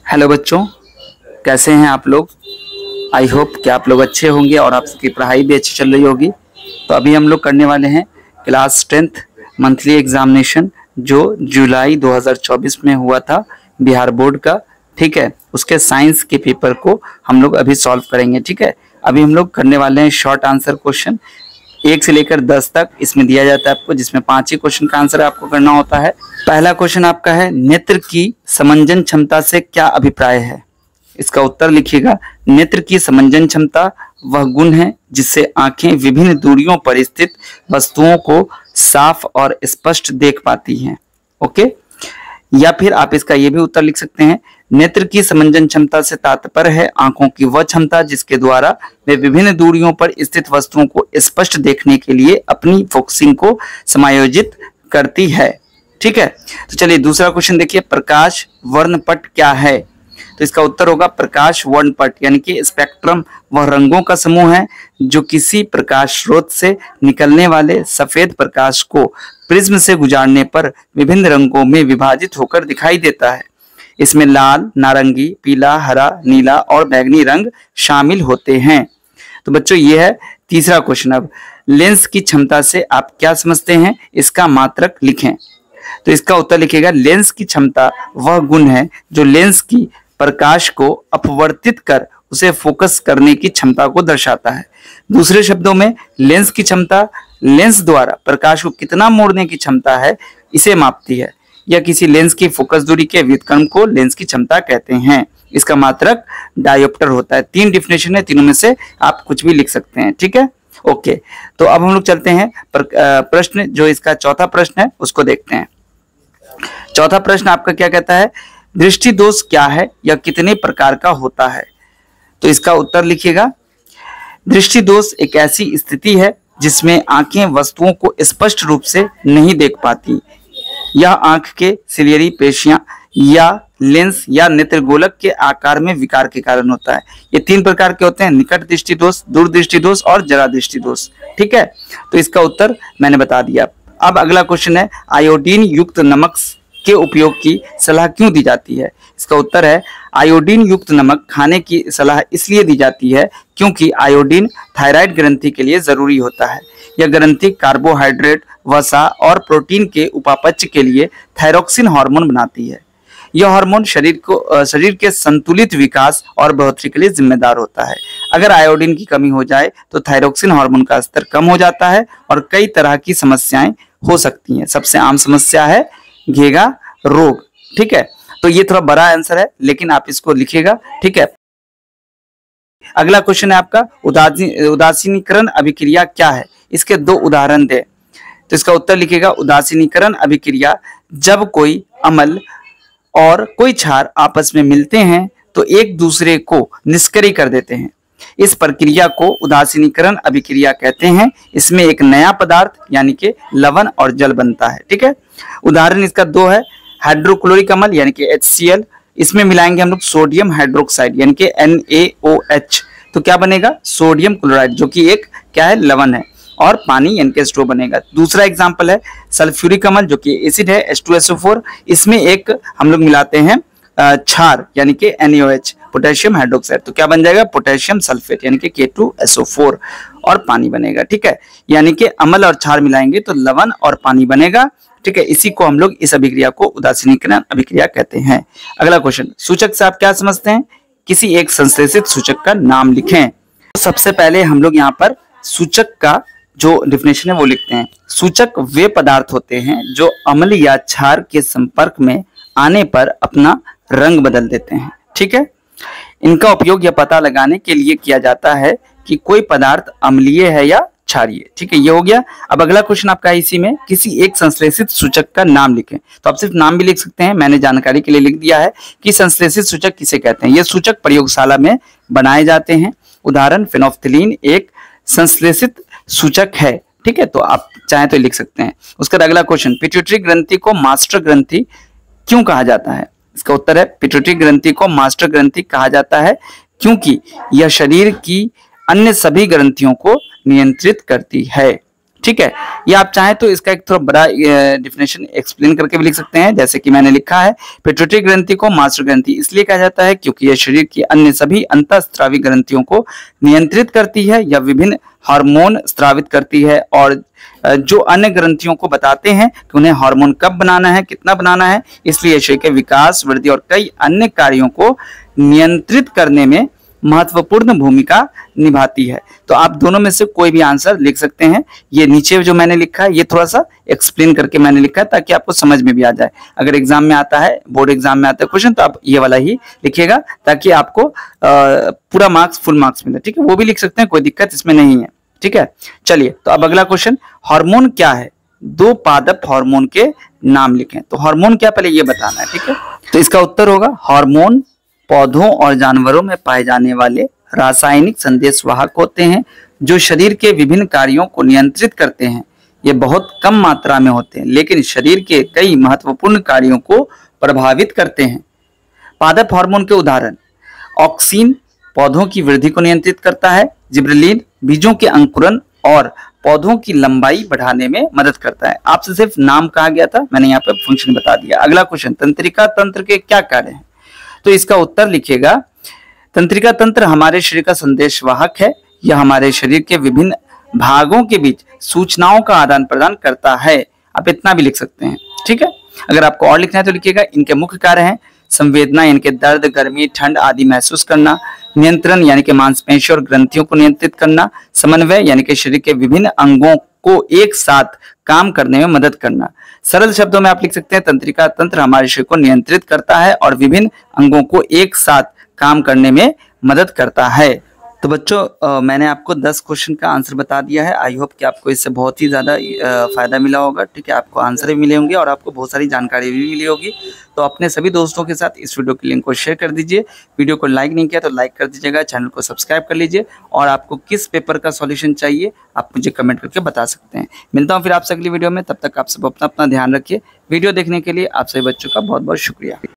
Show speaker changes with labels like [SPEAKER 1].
[SPEAKER 1] Hello बच्चों, कैसे हैं आप लोग। आई होप कि आप लोग अच्छे होंगे और आपकी पढ़ाई भी अच्छी चल रही होगी। तो अभी हम लोग करने वाले हैं क्लास 10th मंथली एग्जामिनेशन जो जुलाई 2024 में हुआ था बिहार बोर्ड का। ठीक है, उसके साइंस के पेपर को हम लोग अभी सॉल्व करेंगे। ठीक है, अभी हम लोग करने वाले हैं शॉर्ट आंसर क्वेश्चन 1 से लेकर 10 तक इसमें दिया जाता है आपको, जिसमें 5 ही क्वेश्चन का आंसर आपको करना होता है। पहला क्वेश्चन आपका है, नेत्र की समंजन क्षमता से क्या अभिप्राय है। इसका उत्तर लिखिएगा। नेत्र की समंजन क्षमता वह गुण है जिससे आंखें विभिन्न दूरियों पर स्थित वस्तुओं को साफ और स्पष्ट देख पाती हैं। ओके, या फिर आप इसका ये भी उत्तर लिख सकते हैं, नेत्र की समंजन क्षमता से तात्पर्य है आंखों की वह क्षमता जिसके द्वारा वे विभिन्न दूरियों पर स्थित वस्तुओं को स्पष्ट देखने के लिए अपनी फोकसिंग को समायोजित करती है। ठीक है, तो चलिए दूसरा क्वेश्चन देखिए, प्रकाश वर्णपट क्या है। तो इसका उत्तर होगा प्रकाश वर्णपट यानी कि स्पेक्ट्रम वह रंगों का समूह है जो किसी प्रकाश स्रोत से निकलने वाले सफेद प्रकाश को प्रिज्म से गुजारने पर विभिन्न रंगों में विभाजित होकर दिखाई देता है। इसमें लाल, नारंगी, पीला, हरा, नीला और बैंगनी रंग शामिल होते हैं। तो बच्चों ये है तीसरा क्वेश्चन। अब लेंस की क्षमता से आप क्या समझते हैं, इसका मात्रक लिखें। तो इसका उत्तर लिखिएगा, लेंस की क्षमता वह गुण है जो लेंस की प्रकाश को अपवर्तित कर उसे फोकस करने की क्षमता को दर्शाता है। दूसरे शब्दों में लेंस की क्षमता लेंस द्वारा प्रकाश को कितना मोड़ने की क्षमता है इसे मापती है, या किसी लेंस की फोकस दूरी के व्युत्क्रम को लेंस की क्षमता कहते हैं। इसका मात्रक डायोप्टर होता है। 3 डिफिनेशन है, तीनों में से आप कुछ भी लिख सकते हैं। ठीक है, ओके। तो अब हम लोग चलते हैं प्रश्न, जो इसका चौथा प्रश्न है उसको देखते हैं। चौथा प्रश्न आपका क्या कहता है, दृष्टि दोष क्या है या कितने प्रकार का होता है। तो इसका उत्तर लिखिएगा, दृष्टि दोष एक ऐसी स्थिति है जिसमें आंखें वस्तुओं को स्पष्ट रूप से नहीं देख पाती। यह आंख के सिलियरी पेशियां या लेंस या नेत्रगोलक के आकार में विकार के कारण होता है। ये 3 प्रकार के होते हैं, निकट दृष्टि दोष, दूर दृष्टि दोष और जरा दृष्टि दोष। ठीक है, तो इसका उत्तर मैंने बता दिया। अब अगला क्वेश्चन है, आयोडीन युक्त नमक के उपयोग की सलाह क्यों दी जाती है। इसका उत्तर है, आयोडीन युक्त नमक खाने की सलाह इसलिए दी जाती है क्योंकि आयोडीन थायराइड ग्रंथि के लिए जरूरी होता है। यह ग्रंथि कार्बोहाइड्रेट, वसा और प्रोटीन के उपापचय के लिए थायरोक्सिन हार्मोन बनाती है। यह हार्मोन शरीर के संतुलित विकास और बढ़ोतरी के लिए जिम्मेदार होता है। अगर आयोडीन की कमी हो जाए तो थायरोक्सिन हार्मोन का स्तर कम हो जाता है और कई तरह की समस्याएं हो सकती हैं। सबसे आम समस्या है घेगा रोग। ठीक है, तो ये थोड़ा बड़ा आंसर है लेकिन आप इसको लिखिएगा। ठीक है, अगला क्वेश्चन है आपका, उदासीनीकरण अभिक्रिया क्या है। इसके 2 उदाहरण दे। तो इसका उत्तर लिखिएगा, उदासीनीकरण अभिक्रिया जब कोई अम्ल और कोई क्षार आपस में मिलते हैं तो एक दूसरे को निष्क्रिय कर देते हैं। इस प्रक्रिया को उदासीनीकरण अभिक्रिया कहते हैं। इसमें एक नया पदार्थ यानी कि लवण और जल बनता है। ठीक है, उदाहरण इसका 2 है, हाइड्रोक्लोरिक अम्ल यानी कि HCl, इसमें मिलाएंगे हम लोग सोडियम हाइड्रोक्साइड यानी कि NaOH, तो क्या बनेगा, सोडियम क्लोराइड, जो कि एक क्या है, लवण है, और पानी यानी कि H2O बनेगा। दूसरा एग्जांपल है सल्फ्यूरिक अम्ल जो कि एसिड है H2SO4, इसमें एक हम लोग मिलाते हैं क्षार यानी कि NaOH, पोटेशियम हाइड्रोक्साइड, तो क्या बन जाएगा, पोटेशियम सल्फेट यानी कि K2SO4, और पानी बनेगा। ठीक है, यानी कि अम्ल और क्षार मिलाएंगे तो लवण और पानी बनेगा। ठीक है, इसी को हम लोग इस अभिक्रिया को उदासीनीकरण अभिक्रिया कहते हैं। अगला क्वेश्चन, सूचक से आप क्या समझते हैं, किसी एक संश्लेषित सूचक का नाम लिखें। तो सबसे पहले हम लोग यहाँ पर सूचक का जो डिफिनेशन है वो लिखते हैं। सूचक वे पदार्थ होते हैं जो अम्ल या क्षार के संपर्क में आने पर अपना रंग बदल देते हैं। ठीक है, इनका उपयोग यह पता लगाने के लिए किया जाता है कि कोई पदार्थ अम्लीय है या क्षारीय। ठीक है, ये हो गया। अब अगला क्वेश्चन आपका इसी में, किसी एक संश्लेषित सूचक का नाम लिखें। तो आप सिर्फ नाम भी लिख सकते हैं, मैंने जानकारी के लिए लिख दिया है कि संश्लेषित सूचक किसे कहते हैं। ये सूचक प्रयोगशाला में बनाए जाते हैं। उदाहरण, फेनोल्फथालीन एक संश्लेषित सूचक है। ठीक है, तो आप चाहें तो लिख सकते हैं। उसके बाद अगला क्वेश्चन, पिट्यूटरी ग्रंथि को मास्टर ग्रंथि क्यों कहा जाता है। इसका उत्तर है, पिट्यूटरी ग्रंथि को मास्टर ग्रंथि कहा जाता है क्योंकि यह शरीर की अन्य सभी ग्रंथियों को नियंत्रित करती है। ठीक ठीक है। ये आप चाहें तो इसका एक थोड़ा बड़ा डिफिनेशन एक्सप्लेन करके भी लिख सकते हैं, जैसे कि मैंने लिखा है, पिट्यूटरी ग्रंथि को मास्टर ग्रंथि इसलिए कहा जाता है क्योंकि यह शरीर की अन्य सभी अंतःस्रावी ग्रंथियों को नियंत्रित करती है या विभिन्न हार्मोन स्रावित करती है, और जो अन्य ग्रंथियों को बताते हैं कि उन्हें हार्मोन कब बनाना है, कितना बनाना है, इसलिए शरीर के विकास, वृद्धि और कई अन्य कार्यों को नियंत्रित करने में महत्वपूर्ण भूमिका निभाती है। तो आप दोनों में से कोई भी आंसर लिख सकते हैं। ये नीचे जो मैंने लिखा है ये थोड़ा सा एक्सप्लेन करके मैंने लिखा है ताकि आपको समझ में भी आ जाए। अगर एग्जाम में आता है, बोर्ड एग्जाम में आता है क्वेश्चन, तो आप ये वाला ही लिखिएगा ताकि आपको पूरा मार्क्स, फुल मार्क्स मिले। ठीक है, वो भी लिख सकते हैं, कोई दिक्कत इसमें नहीं है। ठीक है, चलिए तो अब अगला क्वेश्चन, हार्मोन क्या है? दो पादप हार्मोन के नाम लिखें। तो हार्मोन क्या, पहले ये बताना है। ठीक है, तो इसका उत्तर होगा हार्मोन पौधों और जानवरों में पाए जाने वाले रासायनिक संदेशवाहक होते हैं जो शरीर के विभिन्न कार्यों को नियंत्रित करते हैं। ये बहुत कम मात्रा में होते हैं लेकिन शरीर के कई महत्वपूर्ण कार्यों को प्रभावित करते हैं। पादप हार्मोन के उदाहरण, ऑक्सिन पौधों की वृद्धि को नियंत्रित करता है, जिब्रेलिन बीजों के अंकुरण और पौधों की लंबाई बढ़ाने में मदद करता है। आपसे सिर्फ नाम कहा गया था, मैंने यहाँ पे फंक्शन बता दिया। अगला क्वेश्चन, तंत्रिका तंत्र के क्या कार्य हैं? तो इसका उत्तर लिखिएगा, तंत्रिका तंत्र हमारे शरीर का संदेशवाहक है। यह हमारे शरीर के विभिन्न भागों के बीच सूचनाओं का आदान प्रदान करता है। आप इतना भी लिख सकते हैं। ठीक है, अगर आपको और लिखना है तो लिखिएगा, इनके मुख्य कार्य हैं संवेदना यानी कि दर्द, गर्मी, ठंड आदि महसूस करना, नियंत्रण यानी कि मांसपेशियों और ग्रंथियों को नियंत्रित करना, समन्वय यानी कि शरीर के विभिन्न अंगों को एक साथ काम करने में मदद करना। सरल शब्दों में आप लिख सकते हैं, तंत्रिका तंत्र हमारे शरीर को नियंत्रित करता है और विभिन्न अंगों को एक साथ काम करने में मदद करता है। तो बच्चों मैंने आपको 10 क्वेश्चन का आंसर बता दिया है। आई होप कि आपको इससे बहुत ही ज़्यादा फायदा मिला होगा। ठीक है, आपको आंसर भी मिले होंगे और आपको बहुत सारी जानकारी भी मिली होगी। तो अपने सभी दोस्तों के साथ इस वीडियो के लिंक को शेयर कर दीजिए। वीडियो को लाइक नहीं किया तो लाइक कर दीजिएगा, चैनल को सब्सक्राइब कर लीजिए, और आपको किस पेपर का सॉल्यूशन चाहिए आप मुझे कमेंट करके बता सकते हैं। मिलता हूँ फिर आपसे अगली वीडियो में, तब तक आप सब अपना ध्यान रखिए। वीडियो देखने के लिए आप सभी बच्चों का बहुत बहुत शुक्रिया।